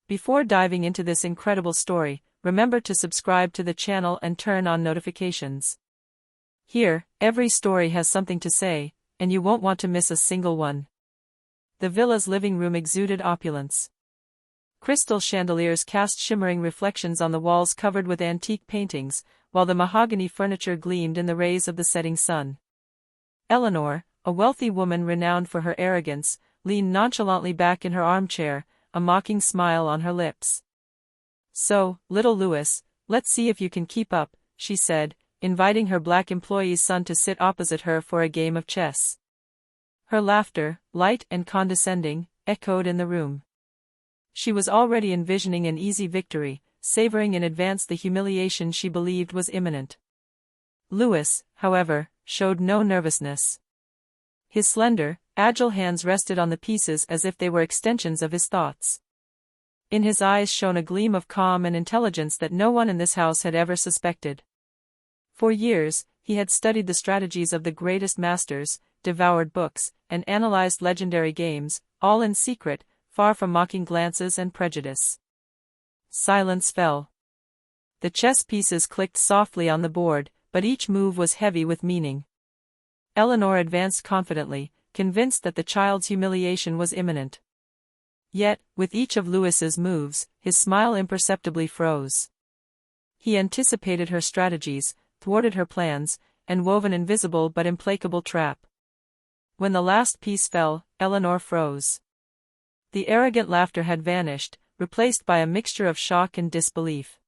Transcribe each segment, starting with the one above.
Before diving into this incredible story, remember to subscribe to the channel and turn on notifications. Here, every story has something to say, and you won't want to miss a single one. The villa's living room exuded opulence. Crystal chandeliers cast shimmering reflections on the walls covered with antique paintings, while the mahogany furniture gleamed in the rays of the setting sun. Eleanor, a wealthy woman renowned for her arrogance, leaned nonchalantly back in her armchair, a mocking smile on her lips. "So, little Louis, let's see if you can keep up," she said, inviting her black employee's son to sit opposite her for a game of chess. Her laughter, light and condescending, echoed in the room. She was already envisioning an easy victory, savoring in advance the humiliation she believed was imminent. Louis, however, showed no nervousness. His slender, agile hands rested on the pieces as if they were extensions of his thoughts. In his eyes shone a gleam of calm and intelligence that no one in this house had ever suspected. For years, he had studied the strategies of the greatest masters, devoured books, and analyzed legendary games, all in secret, far from mocking glances and prejudice. Silence fell. The chess pieces clicked softly on the board, but each move was heavy with meaning. Eleanor advanced confidently, convinced that the child's humiliation was imminent. Yet, with each of Louis's moves, his smile imperceptibly froze. He anticipated her strategies, thwarted her plans, and wove an invisible but implacable trap. When the last piece fell, Eleanor froze. The arrogant laughter had vanished, replaced by a mixture of shock and disbelief.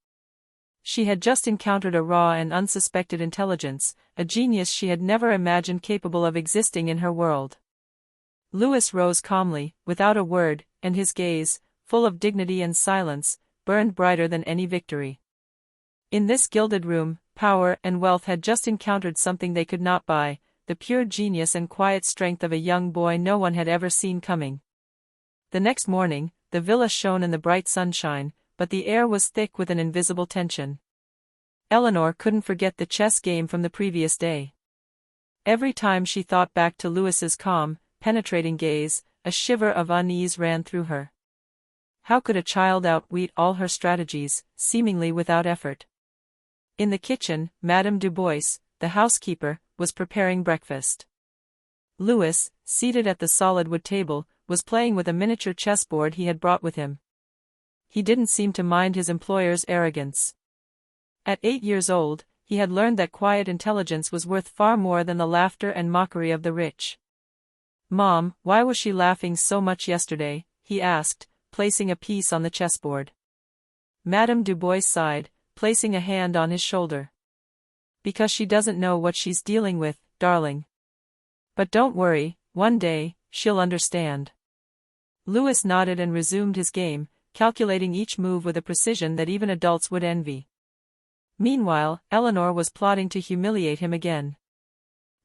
She had just encountered a raw and unsuspected intelligence, a genius she had never imagined capable of existing in her world. Louis rose calmly, without a word, and his gaze, full of dignity and silence, burned brighter than any victory. In this gilded room, power and wealth had just encountered something they could not buy, the pure genius and quiet strength of a young boy no one had ever seen coming. The next morning, the villa shone in the bright sunshine, but the air was thick with an invisible tension. Eleanor couldn't forget the chess game from the previous day. Every time she thought back to Louis's calm, penetrating gaze, a shiver of unease ran through her. How could a child outwit all her strategies, seemingly without effort? In the kitchen, Madame Dubois, the housekeeper, was preparing breakfast. Louis, seated at the solid wood table, was playing with a miniature chessboard he had brought with him. He didn't seem to mind his employer's arrogance. At 8 years old, he had learned that quiet intelligence was worth far more than the laughter and mockery of the rich. "Mom, why was she laughing so much yesterday?" he asked, placing a piece on the chessboard. Madame Dubois sighed, placing a hand on his shoulder. "Because she doesn't know what she's dealing with, darling. But don't worry, one day, she'll understand." Louis nodded and resumed his game, calculating each move with a precision that even adults would envy. Meanwhile, Eleanor was plotting to humiliate him again.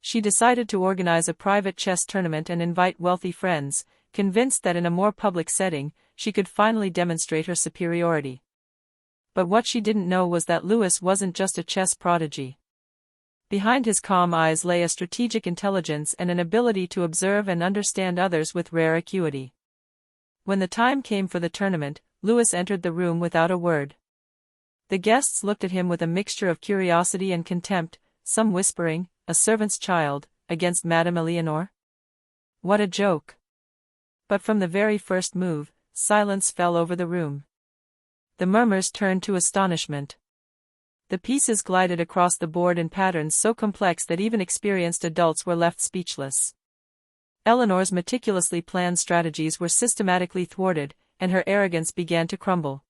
She decided to organize a private chess tournament and invite wealthy friends, convinced that in a more public setting, she could finally demonstrate her superiority. But what she didn't know was that Louis wasn't just a chess prodigy. Behind his calm eyes lay a strategic intelligence and an ability to observe and understand others with rare acuity. When the time came for the tournament, Louis entered the room without a word. The guests looked at him with a mixture of curiosity and contempt, some whispering, "A servant's child, against Madame Eleanor? What a joke!" But from the very first move, silence fell over the room. The murmurs turned to astonishment. The pieces glided across the board in patterns so complex that even experienced adults were left speechless. Eleanor's meticulously planned strategies were systematically thwarted, and her arrogance began to crumble.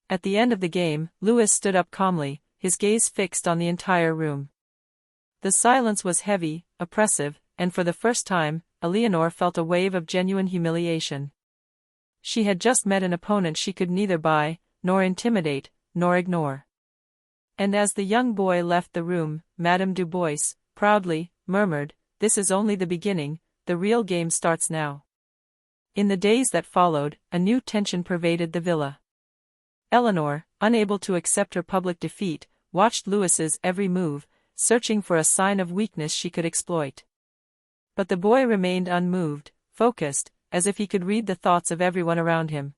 At the end of the game, Louis stood up calmly, his gaze fixed on the entire room. The silence was heavy, oppressive, and for the first time, Eleanor felt a wave of genuine humiliation. She had just met an opponent she could neither buy, nor intimidate, nor ignore. And as the young boy left the room, Madame Dubois, proudly, murmured, "This is only the beginning, the real game starts now." In the days that followed, a new tension pervaded the villa. Eleanor, unable to accept her public defeat, watched Louis's every move, searching for a sign of weakness she could exploit. But the boy remained unmoved, focused, as if he could read the thoughts of everyone around him.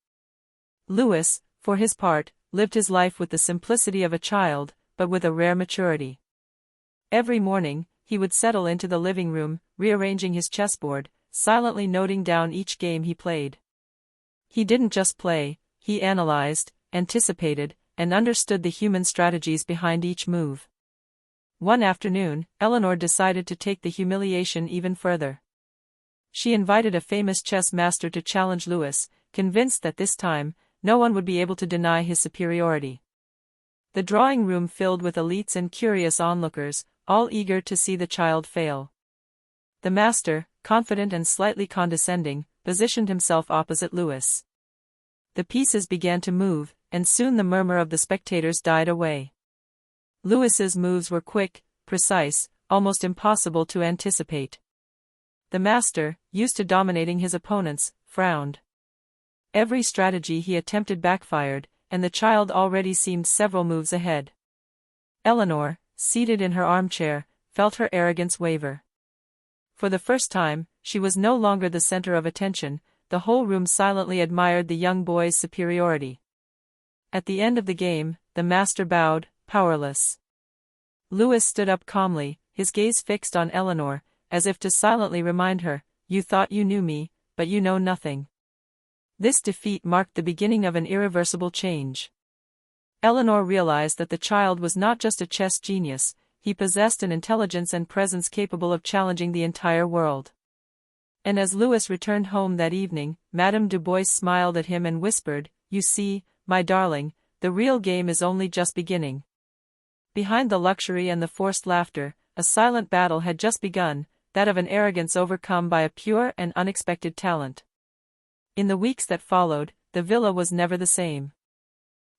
Louis, for his part, lived his life with the simplicity of a child, but with a rare maturity. Every morning, he would settle into the living room, rearranging his chessboard, silently noting down each game he played. He didn't just play, he analyzed, anticipated, and understood the human strategies behind each move. One afternoon, Eleanor decided to take the humiliation even further. She invited a famous chess master to challenge Louis, convinced that this time, no one would be able to deny his superiority. The drawing room filled with elites and curious onlookers, all eager to see the child fail. The master, confident and slightly condescending, positioned himself opposite Louis. The pieces began to move, and soon the murmur of the spectators died away. Louis's moves were quick, precise, almost impossible to anticipate. The master, used to dominating his opponents, frowned. Every strategy he attempted backfired, and the child already seemed several moves ahead. Eleanor, seated in her armchair, felt her arrogance waver. For the first time, she was no longer the center of attention. The whole room silently admired the young boy's superiority. At the end of the game, the master bowed, powerless. Louis stood up calmly, his gaze fixed on Eleanor, as if to silently remind her, "You thought you knew me, but you know nothing." This defeat marked the beginning of an irreversible change. Eleanor realized that the child was not just a chess genius, he possessed an intelligence and presence capable of challenging the entire world. And as Louis returned home that evening, Madame Du Bois smiled at him and whispered, "You see, my darling, the real game is only just beginning." Behind the luxury and the forced laughter, a silent battle had just begun, that of an arrogance overcome by a pure and unexpected talent. In the weeks that followed, the villa was never the same.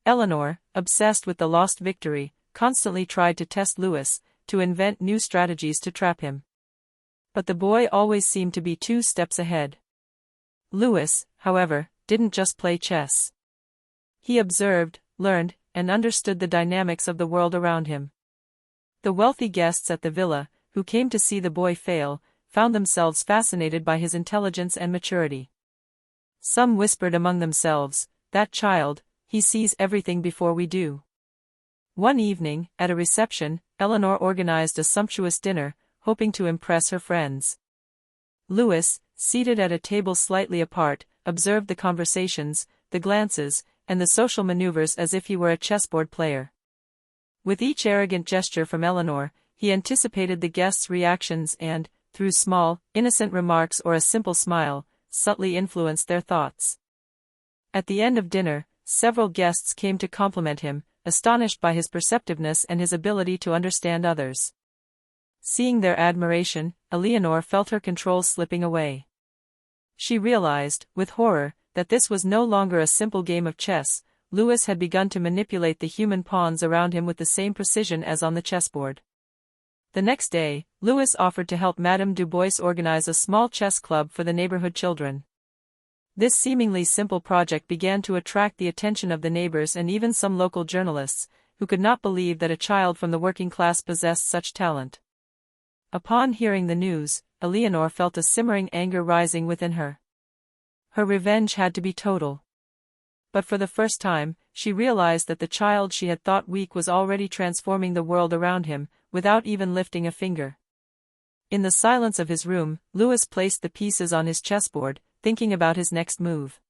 Eleanor, obsessed with the lost victory, constantly tried to test Louis, to invent new strategies to trap him. But the boy always seemed to be 2 steps ahead. Louis, however, didn't just play chess. He observed, learned, and understood the dynamics of the world around him. The wealthy guests at the villa, who came to see the boy fail, found themselves fascinated by his intelligence and maturity. Some whispered among themselves, "That child, he sees everything before we do." One evening, at a reception, Eleanor organized a sumptuous dinner, hoping to impress her friends. Louis, seated at a table slightly apart, observed the conversations, the glances, and the social maneuvers as if he were a chessboard player. With each arrogant gesture from Eleanor, he anticipated the guests' reactions and, through small, innocent remarks or a simple smile, subtly influenced their thoughts. At the end of dinner, several guests came to compliment him, astonished by his perceptiveness and his ability to understand others. Seeing their admiration, Eleanor felt her control slipping away. She realized, with horror, that this was no longer a simple game of chess. Louis had begun to manipulate the human pawns around him with the same precision as on the chessboard. The next day, Louis offered to help Madame Du Bois organize a small chess club for the neighborhood children. This seemingly simple project began to attract the attention of the neighbors and even some local journalists, who could not believe that a child from the working class possessed such talent. Upon hearing the news, Eleanor felt a simmering anger rising within her. Her revenge had to be total. But for the first time, she realized that the child she had thought weak was already transforming the world around him, without even lifting a finger. In the silence of his room, Louis placed the pieces on his chessboard, thinking about his next move.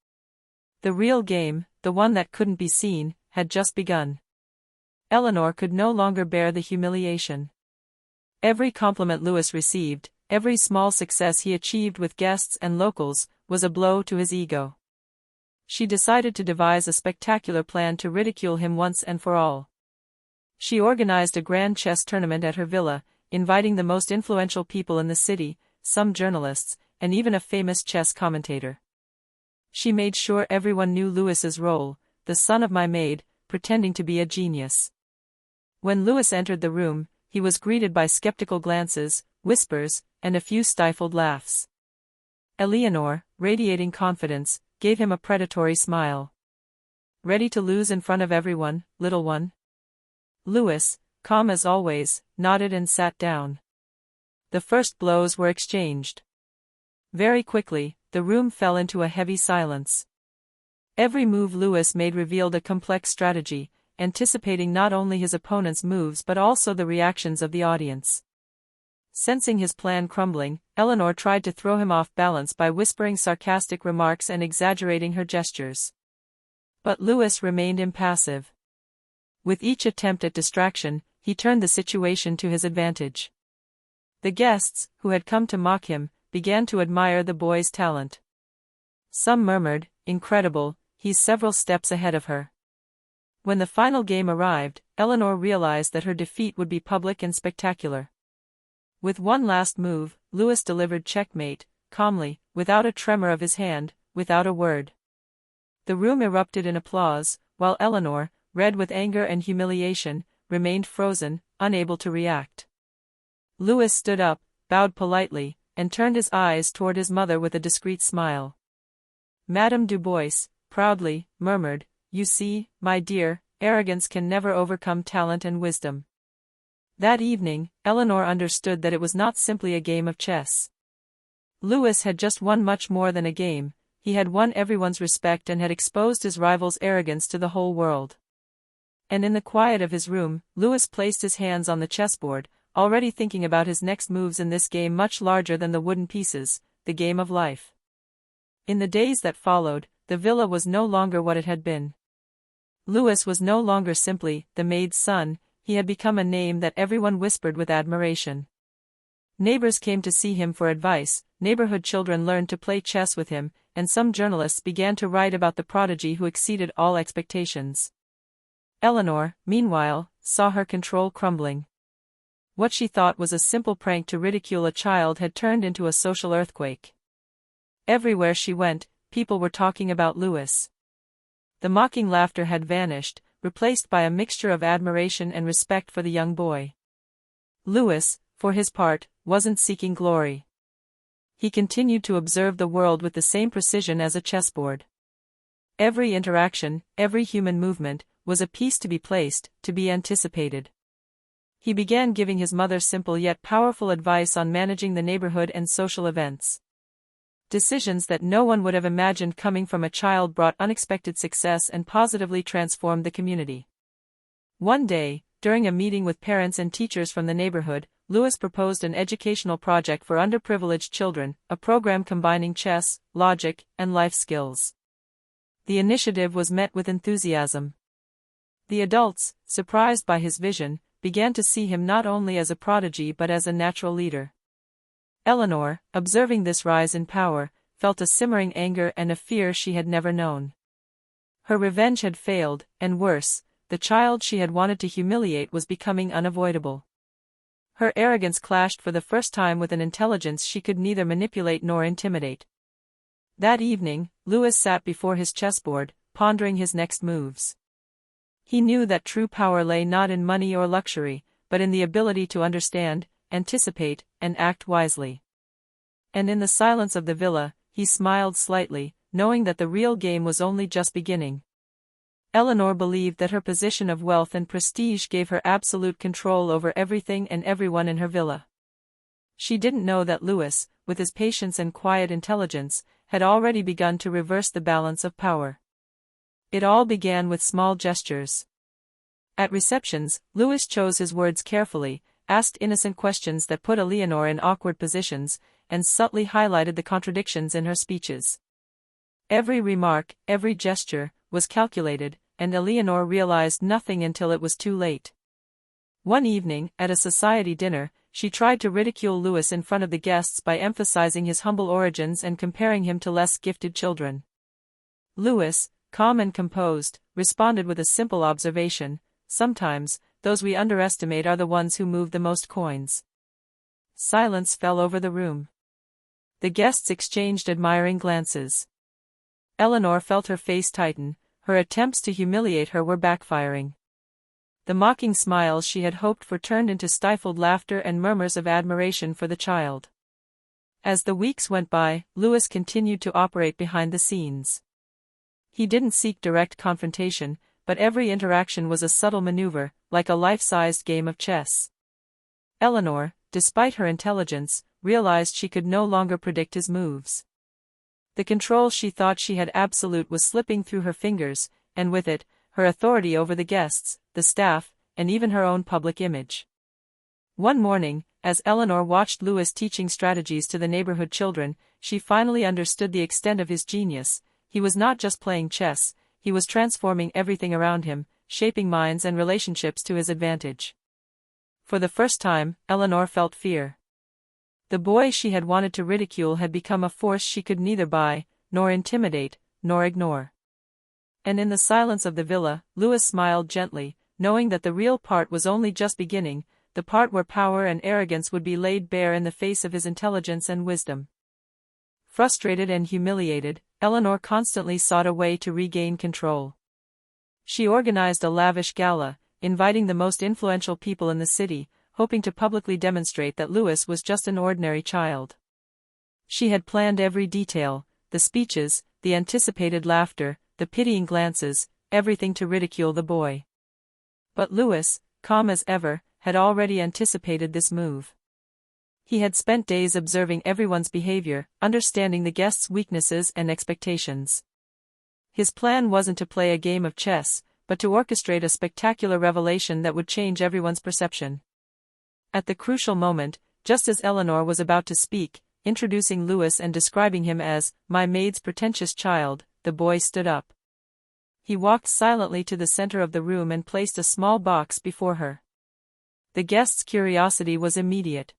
The real game, the one that couldn't be seen, had just begun. Eleanor could no longer bear the humiliation. Every compliment Louis received, every small success he achieved with guests and locals, was a blow to his ego. She decided to devise a spectacular plan to ridicule him once and for all. She organized a grand chess tournament at her villa, inviting the most influential people in the city, some journalists, and even a famous chess commentator. She made sure everyone knew Louis's role, the son of my maid, pretending to be a genius. When Louis entered the room, he was greeted by skeptical glances, whispers, and a few stifled laughs. Eleanor, radiating confidence, gave him a predatory smile. "Ready to lose in front of everyone, little one?" Louis, calm as always, nodded and sat down. The first blows were exchanged. Very quickly, the room fell into a heavy silence. Every move Lewis made revealed a complex strategy, anticipating not only his opponent's moves but also the reactions of the audience. Sensing his plan crumbling, Eleanor tried to throw him off balance by whispering sarcastic remarks and exaggerating her gestures. But Lewis remained impassive. With each attempt at distraction, he turned the situation to his advantage. The guests, who had come to mock him, began to admire the boy's talent. Some murmured, "Incredible, he's several steps ahead of her." When the final game arrived, Eleanor realized that her defeat would be public and spectacular. With one last move, Lewis delivered checkmate, calmly, without a tremor of his hand, without a word. The room erupted in applause, while Eleanor, red with anger and humiliation, remained frozen, unable to react. Lewis stood up, bowed politely, and turned his eyes toward his mother with a discreet smile. Madame Dubois, proudly, murmured, "You see, my dear, arrogance can never overcome talent and wisdom." That evening, Eleanor understood that it was not simply a game of chess. Lewis had just won much more than a game, he had won everyone's respect and had exposed his rival's arrogance to the whole world. And in the quiet of his room, Lewis placed his hands on the chessboard, already thinking about his next moves in this game much larger than the wooden pieces, the game of life. In the days that followed, the villa was no longer what it had been. Lewis was no longer simply the maid's son, he had become a name that everyone whispered with admiration. Neighbors came to see him for advice, neighborhood children learned to play chess with him, and some journalists began to write about the prodigy who exceeded all expectations. Eleanor, meanwhile, saw her control crumbling. What she thought was a simple prank to ridicule a child had turned into a social earthquake. Everywhere she went, people were talking about Lewis. The mocking laughter had vanished, replaced by a mixture of admiration and respect for the young boy. Lewis, for his part, wasn't seeking glory. He continued to observe the world with the same precision as a chessboard. Every interaction, every human movement, was a piece to be placed, to be anticipated. He began giving his mother simple yet powerful advice on managing the neighborhood and social events. Decisions that no one would have imagined coming from a child brought unexpected success and positively transformed the community. One day, during a meeting with parents and teachers from the neighborhood, Lewis proposed an educational project for underprivileged children, a program combining chess, logic, and life skills. The initiative was met with enthusiasm. The adults, surprised by his vision, began to see him not only as a prodigy but as a natural leader. Eleanor, observing this rise in power, felt a simmering anger and a fear she had never known. Her revenge had failed, and worse, the child she had wanted to humiliate was becoming unavoidable. Her arrogance clashed for the first time with an intelligence she could neither manipulate nor intimidate. That evening, Lewis sat before his chessboard, pondering his next moves. He knew that true power lay not in money or luxury, but in the ability to understand, anticipate, and act wisely. And in the silence of the villa, he smiled slightly, knowing that the real game was only just beginning. Eleanor believed that her position of wealth and prestige gave her absolute control over everything and everyone in her villa. She didn't know that Lewis, with his patience and quiet intelligence, had already begun to reverse the balance of power. It all began with small gestures. At receptions, Lewis chose his words carefully, asked innocent questions that put Eleanor in awkward positions, and subtly highlighted the contradictions in her speeches. Every remark, every gesture, was calculated, and Eleanor realized nothing until it was too late. One evening, at a society dinner, she tried to ridicule Lewis in front of the guests by emphasizing his humble origins and comparing him to less gifted children. Lewis, calm and composed, responded with a simple observation: "Sometimes, those we underestimate are the ones who move the most coins." Silence fell over the room. The guests exchanged admiring glances. Eleanor felt her face tighten, her attempts to humiliate her were backfiring. The mocking smiles she had hoped for turned into stifled laughter and murmurs of admiration for the child. As the weeks went by, Lewis continued to operate behind the scenes. He didn't seek direct confrontation, but every interaction was a subtle maneuver, like a life-sized game of chess. Eleanor, despite her intelligence, realized she could no longer predict his moves. The control she thought she had absolute was slipping through her fingers, and with it, her authority over the guests, the staff, and even her own public image. One morning, as Eleanor watched Louis teaching strategies to the neighborhood children, she finally understood the extent of his genius. He was not just playing chess, he was transforming everything around him, shaping minds and relationships to his advantage. For the first time, Eleanor felt fear. The boy she had wanted to ridicule had become a force she could neither buy, nor intimidate, nor ignore. And in the silence of the villa, Louis smiled gently, knowing that the real part was only just beginning, the part where power and arrogance would be laid bare in the face of his intelligence and wisdom. Frustrated and humiliated, Eleanor constantly sought a way to regain control. She organized a lavish gala, inviting the most influential people in the city, hoping to publicly demonstrate that Louis was just an ordinary child. She had planned every detail, the speeches, the anticipated laughter, the pitying glances, everything to ridicule the boy. But Louis, calm as ever, had already anticipated this move. He had spent days observing everyone's behavior, understanding the guests' weaknesses and expectations. His plan wasn't to play a game of chess, but to orchestrate a spectacular revelation that would change everyone's perception. At the crucial moment, just as Eleanor was about to speak, introducing Louis and describing him as "my maid's pretentious child," the boy stood up. He walked silently to the center of the room and placed a small box before her. The guest's curiosity was immediate.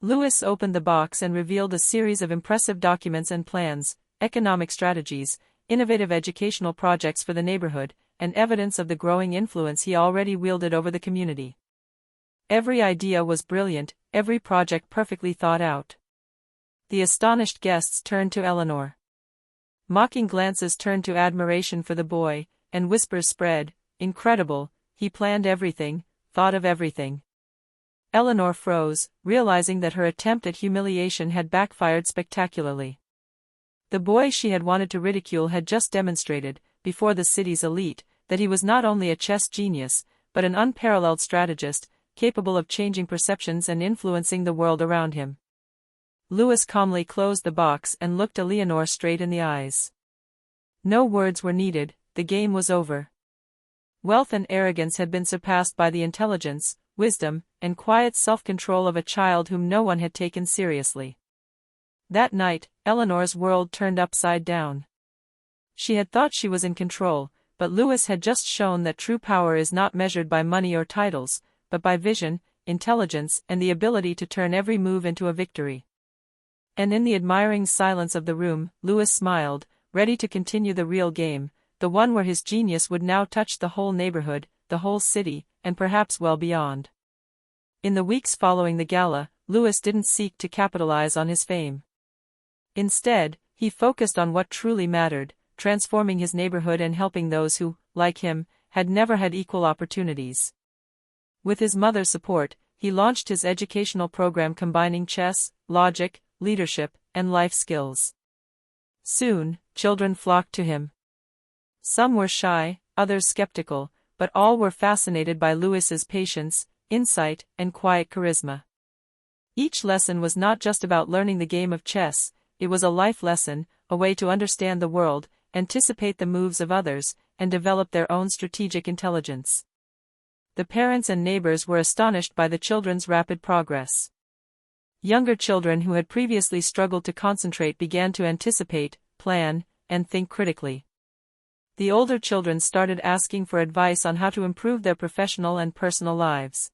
Louis opened the box and revealed a series of impressive documents and plans, economic strategies, innovative educational projects for the neighborhood, and evidence of the growing influence he already wielded over the community. Every idea was brilliant, every project perfectly thought out. The astonished guests turned to Eleanor. Mocking glances turned to admiration for the boy, and whispers spread, "Incredible, he planned everything, thought of everything." Eleanor froze, realizing that her attempt at humiliation had backfired spectacularly. The boy she had wanted to ridicule had just demonstrated, before the city's elite, that he was not only a chess genius, but an unparalleled strategist, capable of changing perceptions and influencing the world around him. Louis calmly closed the box and looked Eleanor straight in the eyes. No words were needed, the game was over. Wealth and arrogance had been surpassed by the intelligence, wisdom, and quiet self-control of a child whom no one had taken seriously. That night, Eleanor's world turned upside down. She had thought she was in control, but Louis had just shown that true power is not measured by money or titles, but by vision, intelligence, and the ability to turn every move into a victory. And in the admiring silence of the room, Louis smiled, ready to continue the real game, the one where his genius would now touch the whole neighborhood, the whole city, and perhaps well beyond. In the weeks following the gala, Louis didn't seek to capitalize on his fame. Instead, he focused on what truly mattered, transforming his neighborhood and helping those who, like him, had never had equal opportunities. With his mother's support, he launched his educational program combining chess, logic, leadership, and life skills. Soon, children flocked to him. Some were shy, others skeptical, but all were fascinated by Louis's patience, insight, and quiet charisma. Each lesson was not just about learning the game of chess, it was a life lesson, a way to understand the world, anticipate the moves of others, and develop their own strategic intelligence. The parents and neighbors were astonished by the children's rapid progress. Younger children who had previously struggled to concentrate began to anticipate, plan, and think critically. The older children started asking for advice on how to improve their professional and personal lives.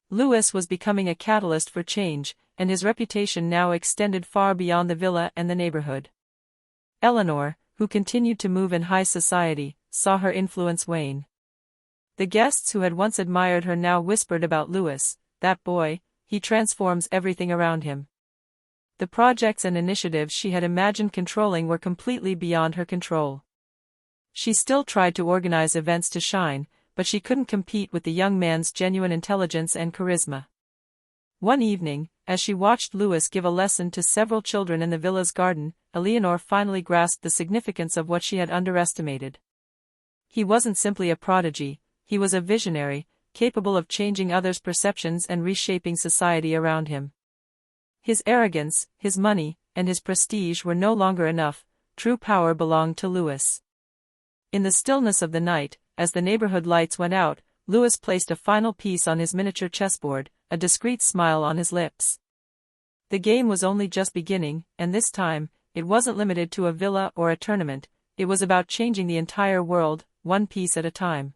Louis was becoming a catalyst for change, and his reputation now extended far beyond the villa and the neighborhood. Eleanor, who continued to move in high society, saw her influence wane. The guests who had once admired her now whispered about Louis, "That boy, he transforms everything around him." The projects and initiatives she had imagined controlling were completely beyond her control. She still tried to organize events to shine, but she couldn't compete with the young man's genuine intelligence and charisma. One evening, as she watched Louis give a lesson to several children in the villa's garden, Eleanor finally grasped the significance of what she had underestimated. He wasn't simply a prodigy, he was a visionary, capable of changing others' perceptions and reshaping society around him. His arrogance, his money, and his prestige were no longer enough. True power belonged to Louis. In the stillness of the night, as the neighborhood lights went out, Louis placed a final piece on his miniature chessboard, a discreet smile on his lips. The game was only just beginning, and this time, it wasn't limited to a villa or a tournament. It was about changing the entire world, one piece at a time.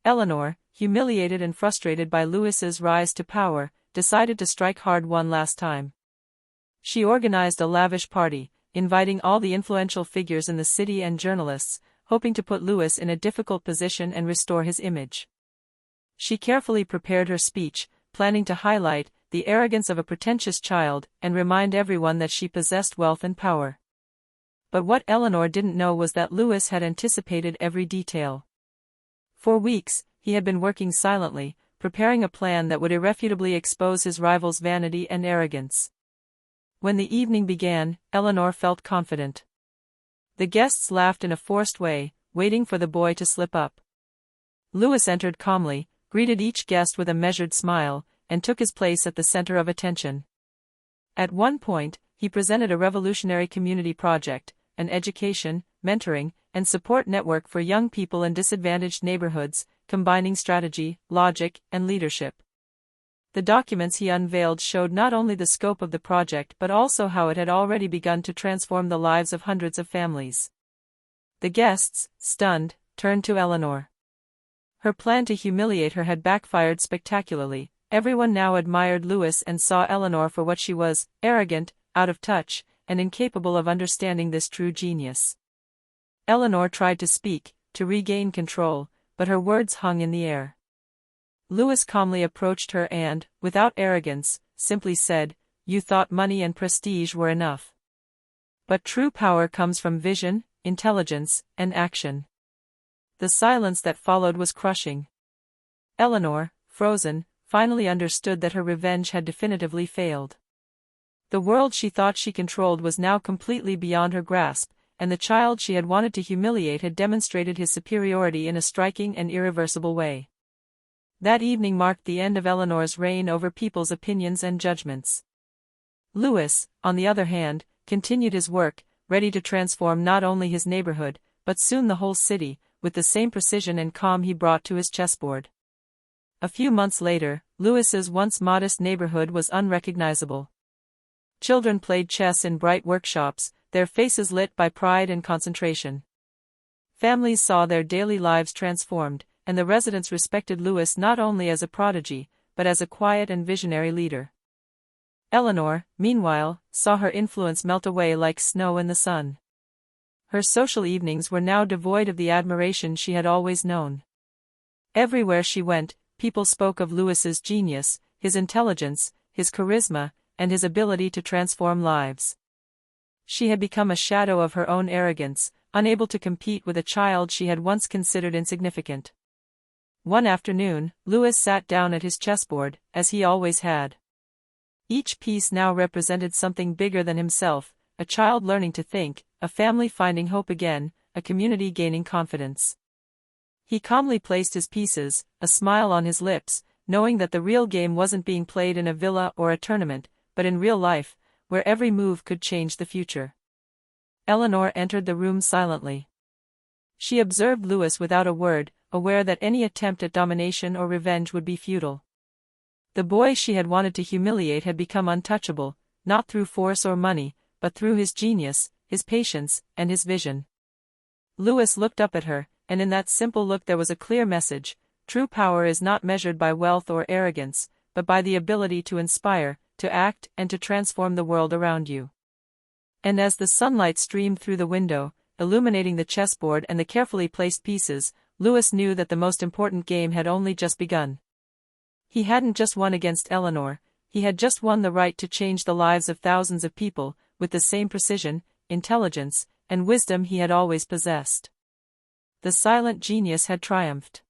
Eleanor, humiliated and frustrated by Louis's rise to power, decided to strike hard one last time. She organized a lavish party, inviting all the influential figures in the city and journalists, hoping to put Louis in a difficult position and restore his image. She carefully prepared her speech, planning to highlight the arrogance of a pretentious child and remind everyone that she possessed wealth and power. But what Eleanor didn't know was that Louis had anticipated every detail. For weeks, he had been working silently, preparing a plan that would irrefutably expose his rival's vanity and arrogance. When the evening began, Eleanor felt confident. The guests laughed in a forced way, waiting for the boy to slip up. Louis entered calmly, greeted each guest with a measured smile, and took his place at the center of attention. At one point, he presented a revolutionary community project, an education, mentoring, and support network for young people in disadvantaged neighborhoods, combining strategy, logic, and leadership. The documents he unveiled showed not only the scope of the project but also how it had already begun to transform the lives of hundreds of families. The guests, stunned, turned to Eleanor. Her plan to humiliate her had backfired spectacularly. Everyone now admired Louis and saw Eleanor for what she was: arrogant, out of touch, and incapable of understanding this true genius. Eleanor tried to speak, to regain control, but her words hung in the air. Louis calmly approached her and, without arrogance, simply said, "You thought money and prestige were enough. But true power comes from vision, intelligence, and action." The silence that followed was crushing. Eleanor, frozen, finally understood that her revenge had definitively failed. The world she thought she controlled was now completely beyond her grasp, and the child she had wanted to humiliate had demonstrated his superiority in a striking and irreversible way. That evening marked the end of Eleanor's reign over people's opinions and judgments. Louis, on the other hand, continued his work, ready to transform not only his neighborhood, but soon the whole city, with the same precision and calm he brought to his chessboard. A few months later, Louis's once modest neighborhood was unrecognizable. Children played chess in bright workshops, their faces lit by pride and concentration. Families saw their daily lives transformed, and the residents respected Louis not only as a prodigy, but as a quiet and visionary leader. Eleanor, meanwhile, saw her influence melt away like snow in the sun. Her social evenings were now devoid of the admiration she had always known. Everywhere she went, people spoke of Louis's genius, his intelligence, his charisma, and his ability to transform lives. She had become a shadow of her own arrogance, unable to compete with a child she had once considered insignificant. One afternoon, Louis sat down at his chessboard, as he always had. Each piece now represented something bigger than himself: a child learning to think, a family finding hope again, a community gaining confidence. He calmly placed his pieces, a smile on his lips, knowing that the real game wasn't being played in a villa or a tournament, but in real life, where every move could change the future. Eleanor entered the room silently. She observed Louis without a word, aware that any attempt at domination or revenge would be futile. The boy she had wanted to humiliate had become untouchable, not through force or money, but through his genius, his patience, and his vision. Louis looked up at her, and in that simple look there was a clear message: true power is not measured by wealth or arrogance, but by the ability to inspire, to act, and to transform the world around you. And as the sunlight streamed through the window, illuminating the chessboard and the carefully placed pieces, Louis knew that the most important game had only just begun. He hadn't just won against Eleanor, he had just won the right to change the lives of thousands of people, with the same precision, intelligence, and wisdom he had always possessed. The silent genius had triumphed.